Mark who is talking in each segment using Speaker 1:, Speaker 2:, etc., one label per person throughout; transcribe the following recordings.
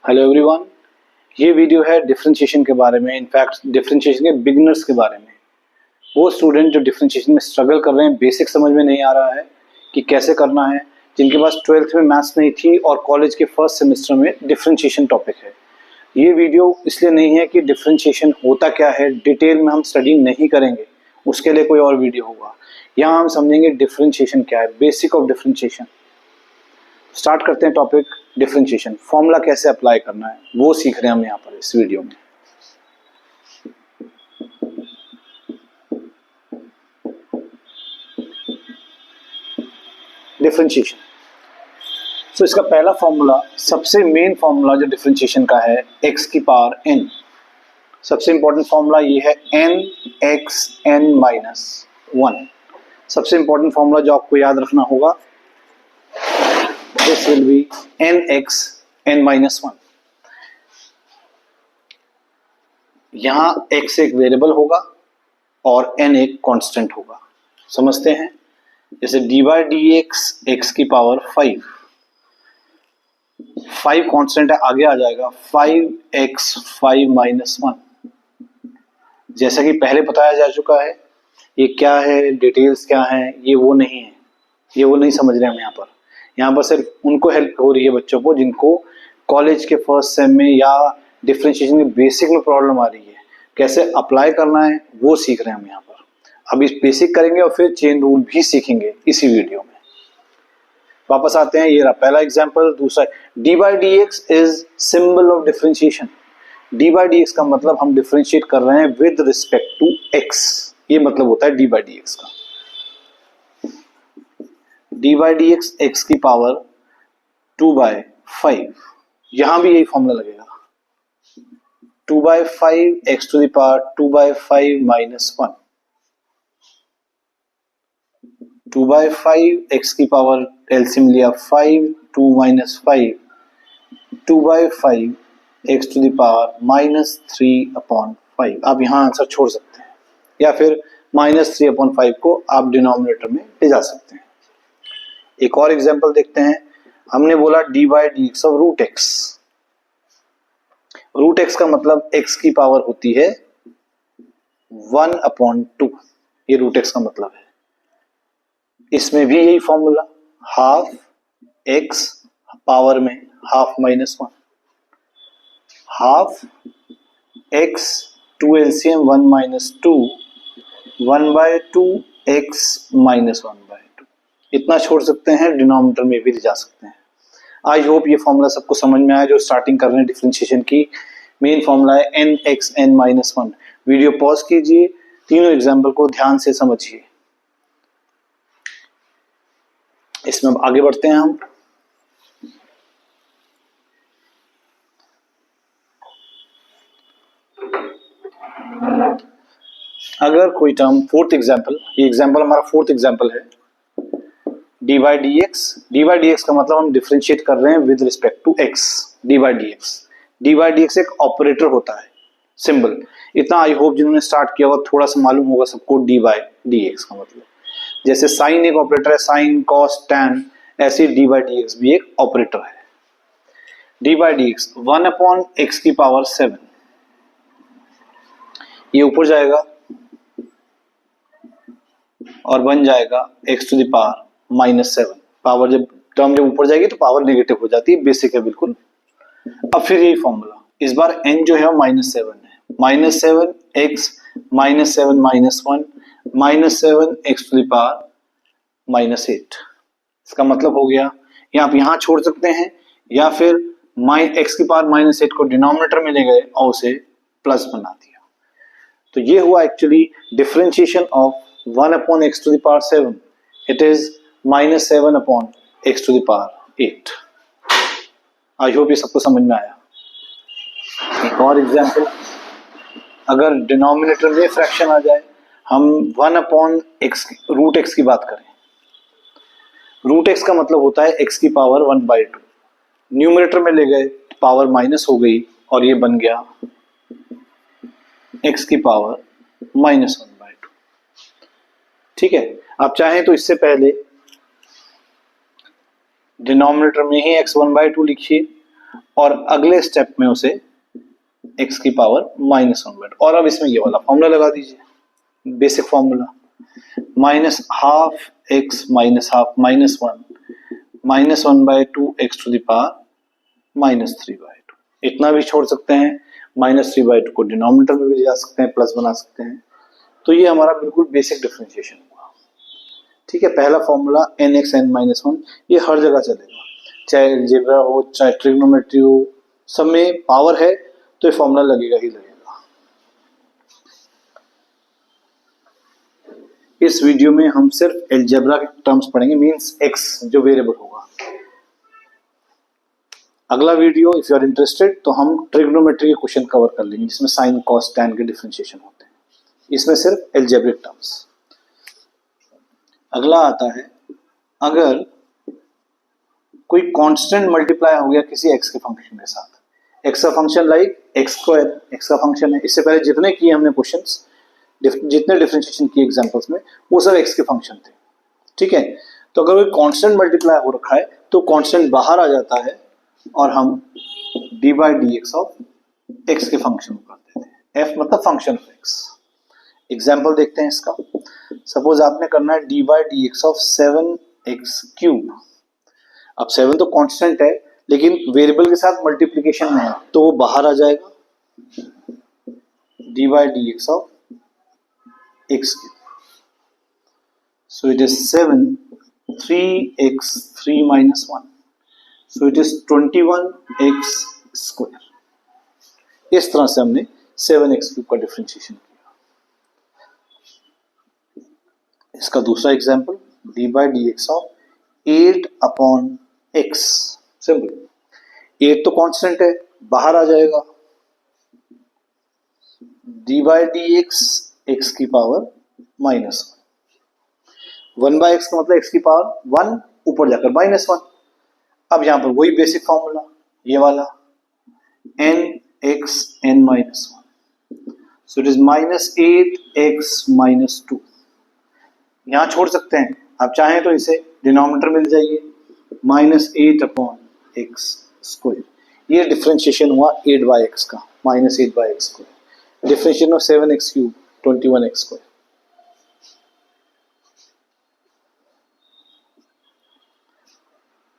Speaker 1: Hello everyone, ये video है differentiation के बारे में। इनफैक्ट डिफरेंशिएशन के बिगिनर्स के बारे में। वो स्टूडेंट जो डिफरेंशिएशन में स्ट्रगल कर रहे हैं, बेसिक समझ में नहीं आ रहा है कि कैसे करना है, जिनके पास 12th में मैथ्स नहीं थी और कॉलेज के फर्स्ट सेमेस्टर में डिफरेंशिएशन टॉपिक है। ये वीडियो इसलिए नहीं है कि डिफरेंशिएशन होता क्या है डिटेल में हम स्टडी नहीं करेंगे, उसके लिए कोई और वीडियो होगा। यहाँ हम समझेंगे डिफरेंशिएशन क्या है, बेसिक ऑफ डिफरेंशिएशन। स्टार्ट करते हैं टॉपिक डिफरेंशिएशन। फॉर्मूला कैसे अप्लाई करना है वो सीख रहे हैं हम यहाँ पर इस वीडियो में। डिफरेंशिएशन, सो इसका पहला फॉर्मूला, सबसे मेन फॉर्मूला जो डिफरेंशिएशन का है, x की पावर n। सबसे इंपॉर्टेंट फॉर्मूला ये है n x n माइनस 1। सबसे इंपॉर्टेंट फॉर्मूला जो आपको याद रखना होगा, this will be n x n minus 1। यहां x एक वेरिएबल होगा और n एक कांस्टेंट होगा। समझते हैं, जैसे dy dx x की पावर 5 कांस्टेंट है, आगे आ जाएगा 5x 5 माइनस 1। जैसा कि पहले बताया जा चुका है, ये क्या है, डिटेल्स क्या है, ये वो नहीं है, ये वो नहीं समझ रहे हम यहाँ पर सिर्फ उनको हेल्प हो रही है, बच्चों को जिनको कॉलेज के फर्स्ट सेम में या डिफरेंशिएशन के बेसिक में प्रॉब्लम आ रही है, कैसे अप्लाई करना है वो सीख रहे हैं हम यहाँ पर। अब इस बेसिक करेंगे और फिर चेन रूल भी सीखेंगे इसी वीडियो में। वापस आते हैं, ये रहा पहला एग्जांपल। दूसरा, D by d x is symbol of differentiation. D by d x का मतलब हम डिफरेंशिएट कर रहे हैं विद रिस्पेक्ट टू एक्स, ये मतलब होता है डी बाई डी एक्स का। D by d x x की पावर 2/5, यहां भी यही फॉर्मूला लगेगा, 2/5 x to the power 2/5 minus 1। 2/5 x की पावर एलसीएम लिया 5, 2 minus 5, 2/5 x to the power minus 3/5। आप यहाँ आंसर छोड़ सकते हैं या फिर माइनस 3/5 को आप डिनोमिनेटर में ले जा सकते हैं। एक और एग्जांपल देखते हैं। हमने बोला d by d x of root x. Root x का मतलब एक्स की पावर होती है 1/2, ये रूट एक्स का मतलब है। इसमें भी यही फॉर्मूला, हाफ एक्स पावर में half minus 1, half x 2 LCM 1 minus 2, 1/2 x minus 1/2। इतना छोड़ सकते हैं, डिनोमिनेटर में भी ले जा सकते हैं। आई होप ये फॉर्मूला सबको समझ में आया जो स्टार्टिंग कर रहे हैं डिफरेंशिएशन की। मेन फॉर्मूला है n x n minus 1। Video pause कीजिए, तीनों एग्जाम्पल को ध्यान से समझिए। इसमें अब आगे बढ़ते हैं हम। अगर कोई टर्म, फोर्थ एग्जाम्पल, ये एग्जाम्पल हमारा फोर्थ एग्जाम्पल है, d by d x. D by d x का मतलब हम डिफरेंशिएट कर रहे हैं with respect to x. D by d x, d by d x एक ऑपरेटर होता है, सिंबल। इतना आई होप जिन्होंने स्टार्ट किया होगा थोड़ा सा मालूम होगा सबको डी बाई डी एक्स का मतलब। जैसे साइन एक ऑपरेटर है, साइन कॉस टैन, ऐसे डी बाई डी एक्स भी एक ऑपरेटर है। D by d x 1/x की पावर 7, ये ऊपर जाएगा और बन जाएगा x to the power minus 7। Power जब टर्म जब ऊपर जाएगी तो पावर नेगेटिव हो जाती है, बेसिक है बिल्कुल। अब फिर यही फॉर्मूला, इस बार n जो है -7 है, -7 x -7 minus 1 -7 x to the power -8। इसका मतलब हो गया, या आप यहाँ छोड़ सकते हैं या फिर x की पावर -8 को डिनोमिनेटर में ले गए और उसे प्लस बना दिया। तो ये हुआ actually differentiation of 1/x to the power 7। It is -7/x to the power 8। I hope ये सबको समझ में आया। एक और एग्जांपल, अगर डिनोमिनेटर में फ्रैक्शन आ जाए, हम 1/x रूट एक्स की बात करें। रूट एक्स का मतलब होता है x की पावर 1/2। न्यूमरेटर में ले गए, पावर माइनस हो गई और ये बन गया x की पावर -1/2। ठीक है, आप चाहें तो इससे पहले डिनोमिनेटर में ही x 1/2 लिखिए और अगले स्टेप में उसे x की पावर -1/2। और अब इसमें ये वाला फॉर्मूला लगा दीजिए, basic formula, -12x -12 -1 -1/2 x to the power -3/2। इतना भी छोड़ सकते हैं, -3/2 को डिनोमिनेटर में भी ले जा सकते हैं, प्लस बना सकते हैं। तो ये हमारा बिल्कुल बेसिक डिफरेंशिएशन हुआ। ठीक है, पहला फॉर्मूला nx n-1 ये हर जगह चलेगा, चाहे अलजेब्रा हो चाहे ट्रिग्नोमेट्री हो, सब में पावर है तो ये फॉर्मूला लगेगा ही लगेगा। इस वीडियो में हम सिर्फ अलजेब्रा के टर्म्स पढ़ेंगे, मींस x जो वेरिएबल होगा। अगला video if you are interested तो हम ट्रिग्नोमेट्री के क्वेश्चन कवर कर लेंगे जिसमें साइन कॉस टैन के डिफरेंशिएशन होते हैं, इसमें सिर्फ अलजेब्रिक टर्म्स। अगला आता है, अगर कोई कांस्टेंट मल्टीप्लाई हो गया किसी x के फंक्शन के साथ, x का फंक्शन लाइक x², x का फंक्शन है, इससे पहले जितने किए हमने क्वेश्चंस, जितने डिफरेंशिएशन किए एग्जांपल्स में, वो सब x के फंक्शन थे। ठीक है, तो अगर कोई कांस्टेंट मल्टीप्लाई हो रखा है तो कांस्टेंट बाहर आ जाता है और हम d/dx ऑफ x के फंक्शन को कर देते हैं। f मतलब फंक्शन ऑफ x। एग्जाम्पल देखते हैं इसका। सपोज आपने करना है d/dx ऑफ 7x³। अब 7 तो कांस्टेंट है लेकिन वेरिएबल के साथ मल्टीप्लिकेशन में है तो वो बाहर आ जाएगा, d/dx of x³। So it is 7 3x3 - 1, so it is 21x²। इस तरह से हमने 7x³ का डिफरेंशिएशन किया। इसका दूसरा example d/dx of 8/x। Simple, 8 तो कांस्टेंट है, बाहर आ जाएगा, d/dx x की पावर -1। 1/x का मतलब x की पावर 1 ऊपर जाकर -1। अब यहां पर वही बेसिक फॉर्मूला, ये वाला nx n-1, so it is -8x -2। यहां छोड़ सकते हैं, आप चाहें तो इसे डिनोमिनेटर मिल जाइए, -8/x²। ये डिफरेंशिएशन हुआ 8/x का, -8/x²। Differentiation of 7x³ 21x²।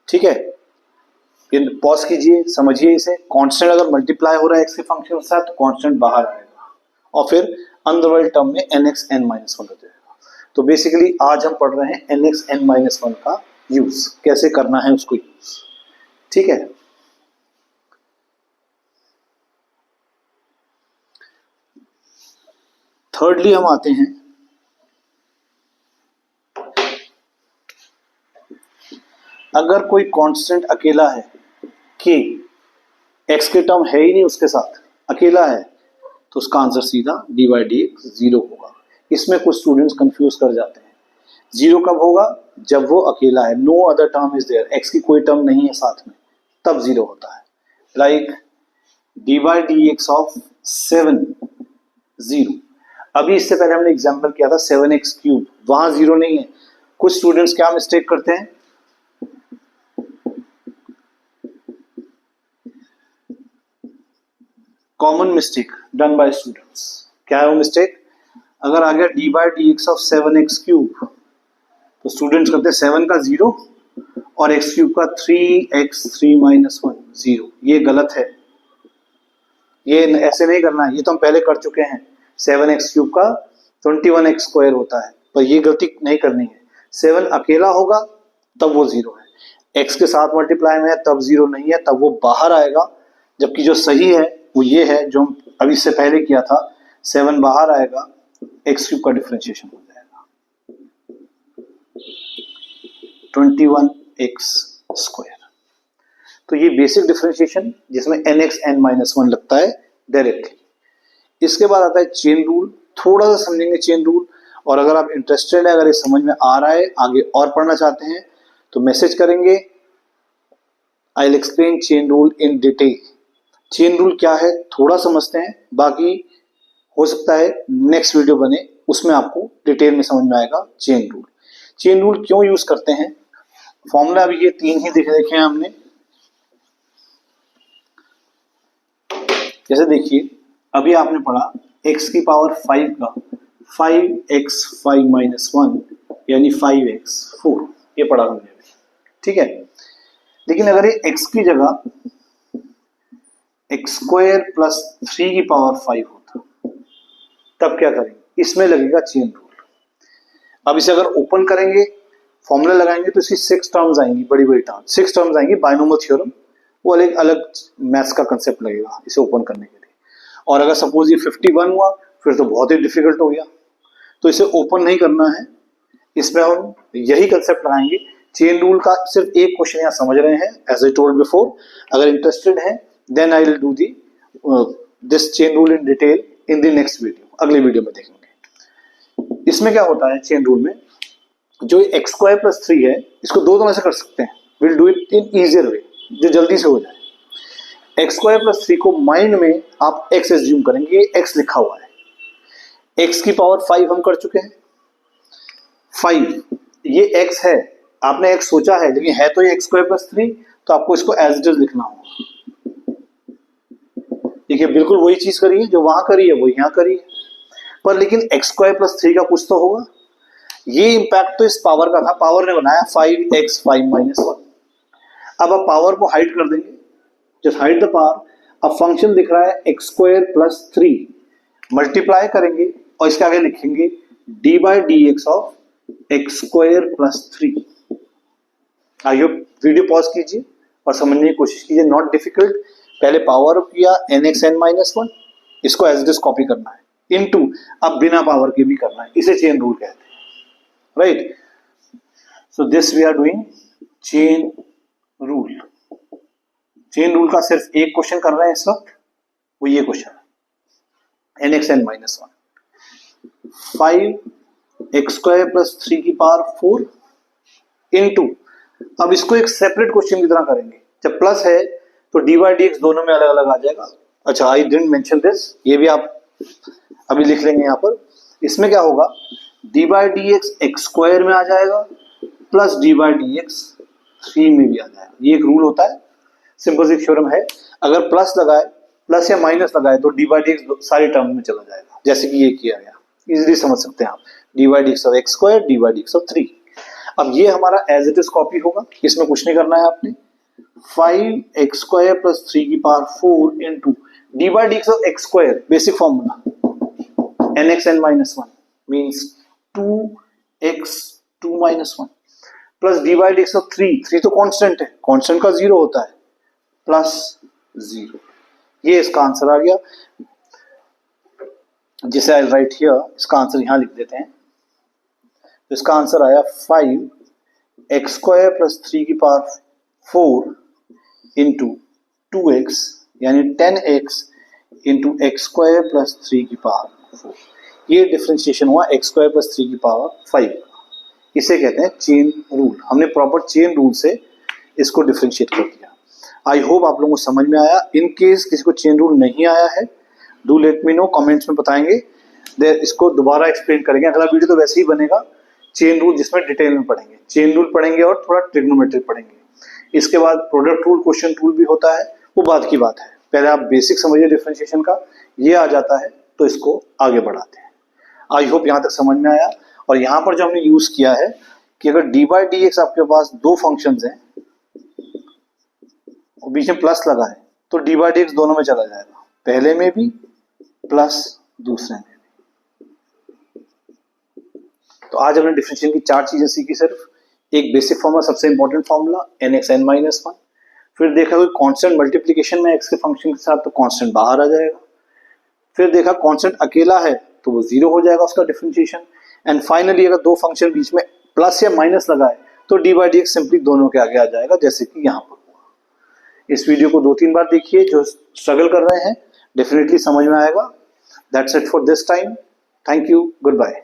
Speaker 1: ठीक है, पॉज कीजिए, समझिए इसे। कांस्टेंट अगर मल्टीप्लाई हो रहा है x के फंक्शन के साथ तो कांस्टेंट बाहर आएगा और फिर अंदर टर्म में nx n-1 हो जाएगा। तो बेसिकली आज हम पढ़ रहे हैं nx n-1 का यूज कैसे करना है, उसको यूज। ठीक है, थर्डली हम आते हैं, अगर कोई कांस्टेंट अकेला है कि x के टर्म है ही नहीं उसके साथ, अकेला है, तो उसका आंसर सीधा d/dx 0 होगा। इसमें कुछ स्टूडेंट्स कंफ्यूज कर जाते हैं। 0 कब होगा? जब वो अकेला है, no other term is there, x की कोई टर्म नहीं है साथ में, तब 0 होता है। Like d/dx of 7 0। अभी इससे पहले हमने एग्जांपल किया था 7x³, वहां 0 नहीं है। कुछ स्टूडेंट्स क्या मिस्टेक करते हैं, common mistake done by students. क्या है वो मिस्टेक? अगर आ गया d/dx ऑफ 7x³ तो स्टूडेंट्स करते हैं 7 का 0 और x³ का 3x3 - 1 0। ये गलत है, ये ऐसे नहीं करना है, ये तो हम पहले कर चुके हैं। 7x³ का 21x² होता है, पर ये गलती नहीं करनी है। 7 अकेला होगा तब वो 0 है, x के साथ मल्टीप्लाई में है तब 0 नहीं है, तब वो बाहर आएगा। जबकि जो सही है वो ये है जो हम अभी से पहले किया था, 7 बाहर आएगा, x³ का डिफरेंशिएशन हो जाएगा 21x²। तो ये बेसिक डिफरेंशिएशन जिसमें nx n-1 लगता है डायरेक्टली। इसके बाद आता है चेन रूल। थोड़ा सा समझेंगे चेन रूल, और अगर आप इंटरेस्टेड है, अगर ये समझ में आ रहा है, आगे और पढ़ना चाहते हैं तो मैसेज करेंगे, I will explain chain rule in detail. Chain rule क्या है थोड़ा समझते हैं, बाकी हो सकता है नेक्स्ट वीडियो बने उसमें आपको डिटेल में समझ में आएगा चेन रूल। चेन रूल क्यों यूज करते हैं? फॉर्मूला अभी ये 3 ही देखे हैं हमने। जैसे देखिए अभी आपने पढ़ा x की पावर 5 का 5x 5 माइनस 1 यानी 5x 4, ये पढ़ा हमने अभी, ठीक है। लेकिन अगर ये x की जगह x स्क्वायर प्लस 3 की पावर 5 होता तब क्या करेंगे? इसमें लगेगा चेन रूल। अब इसे अगर ओपन करेंगे, फॉर्मूला लगाएंगे तो इसकी 6 टर्म्स आएंगी, बड़ी बड़ी टर्म्स, 6 टर्म्स आएंगी, बायनोमियल थ्योरम, वो अलग अलग मैथ्स का कंसेप्ट लगेगा इसे ओपन करने के लिए। और अगर सपोज ये 51 हुआ फिर तो बहुत ही डिफिकल्ट हो गया, तो इसे ओपन नहीं करना है, इसमें हम यही कंसेप्ट लगाएंगे। चेन रूल का सिर्फ एक क्वेश्चन यहाँ समझ रहे हैं, एज आई टोल्ड बिफोर। अगर इंटरेस्टेड है then I will do the this chain rule in detail in the next video, अगले वीडियो में देखेंगे। इसमें क्या होता है चेन रूल में, जो एक्स स्क्वायर प्लस 3 है इसको दो तरह से कर सकते हैं, will do it in easier वे, जो जल्दी से हो जाए। एक्स स्क्वायर प्लस 3 को माइंड में आप एक्स एज्यूम करेंगे, ये एक्स लिखा हुआ है, एक्स की पावर 5 हम कर चुके हैं, 5 ये एक्स है, आपने एक्स सोचा है लेकिन है तो ये एक्स स्क्वायर प्लस 3, तो आपको इसको एज इट इज लिखना होगा। देखिए बिल्कुल वही चीज करी है जो वहां करी है, वो यहां करी है, पर लेकिन एक्स स्क्वायर प्लस 3 का कुछ तो होगा। ये इंपैक्ट तो इस पावर का था, पावर ने बनाया 5x 5 माइनस 1। अब आप पावर को हाइड कर देंगे, जस्ट हाइड द पावर। अब फंक्शन दिख रहा है एक्स स्क्वायर प्लस 3, मल्टीप्लाई करेंगे और इसके आगे लिखेंगे D by d x of x square plus 3। आइए वीडियो पॉज कीजिए और समझने की कोशिश कीजिए, नॉट डिफिकल्ट। पहले पावर किया nx n माइनस 1, इसको एज इट इज कॉपी करना है, इनटू अब बिना पावर के भी करना है, इसे चेन रूल कहते हैं, right. So this we are doing chain rule. Chain rule का सिर्फ एक क्वेश्चन कर रहे हैं इस वक्त, वो ये क्वेश्चन है nx n minus 1 5 x square plus 3 की पावर 4 इनटू, अब इसको एक सेपरेट क्वेश्चन की तरह करेंगे, जब प्लस है तो डी बाई डी एक्स दोनों में अलग अलग आ जाएगा। अच्छा आई डिडंट मेंशन दिस, ये भी आप अभी लिख लेंगे यहाँ पर। इसमें क्या होगा, D by d x x square में आ जाएगा plus D by d x 3 में भी आ जाएगा। ये एक रूल होता है, सिंपल सी थ्योरम है, अगर प्लस लगाए, प्लस या माइनस लगाए तो डी बाई डी एक्स सारी टर्म में चला जाएगा, जैसे कि ये किया गया, इजीली समझ सकते हैं आप, D by d x of x square D by d x of 3। अब ये हमारा एज इट इज कॉपी होगा, इसमें कुछ नहीं करना है आपने, 5 एक्स स्क्वायर प्लस 3 की power 4 into D by d x of x square, basic formula nx n minus 1 means 2x 2 minus 1 plus D by d x of 3 तो कांस्टेंट है, कांस्टेंट का 0 होता है, प्लस 0। ये इसका आंसर आ गया, जिसे आई राइट हियर, इसका आंसर यहां लिख देते हैं। तो इसका आंसर आया 5 एक्स स्क्वायर प्लस 3 की पावर 4 इंटू 2x यानी 10x into x square plus 3 की पावर 4। ये डिफरेंशिएशन हुआ एक्स स्क्वायर प्लस 3 की पावर 5, इसे कहते हैं चेन रूल। हमने प्रॉपर चेन रूल से इसको डिफरेंशिएट कर दिया। आई होप आप लोगों को समझ में आया। इन केस किसी को चेन रूल नहीं आया है, do let me know, comments में बताएंगे, इसको दोबारा एक्सप्लेन करेंगे। अगला वीडियो तो वैसे ही बनेगा चेन रूल, जिसमें डिटेल में पढ़ेंगे, चेन रूल पढ़ेंगे और थोड़ा ट्रिग्नोमेट्री पढ़ेंगे। इसके बाद प्रोडक्ट रूल, क्वेश्चन रूल भी होता है, वो बाद की बात है। पहले आप बेसिक समझिए डिफरेंशिएशन का, ये आ जाता है तो इसको आगे बढ़ाते हैं। आई होप यहाँ तक समझ में आया। और यहाँ पर जो हमने यूज किया है कि अगर डी बाई डी एक्स आपके पास दो फंक्शंस हैं और बीच में प्लस लगा है तो डी बाई डी एक्स दोनों में चला जाएगा, पहले में भी प्लस दूसरे में भी। तो आज हमने डिफरेंशिएशन की 4 चीजें सीखी, सिर्फ एक बेसिक फॉर्मूला, सबसे important formula nx n minus 1, फिर देखा कोई कांस्टेंट मल्टीप्लिकेशन में x के फंक्शन के साथ तो कांस्टेंट बाहर आ जाएगा, फिर देखा कांस्टेंट अकेला है तो वो 0 हो जाएगा उसका डिफरेंशिएशन, एंड फाइनली अगर दो फंक्शन बीच में प्लस या माइनस लगाए तो D by d x simply दोनों के आगे आ जाएगा, जैसे कि यहाँ पर हुआ। इस वीडियो को 2-3 बार देखिए, जो स्ट्रगल कर रहे हैं डेफिनेटली समझ में आएगा। That's it for this time, thank you, good bye.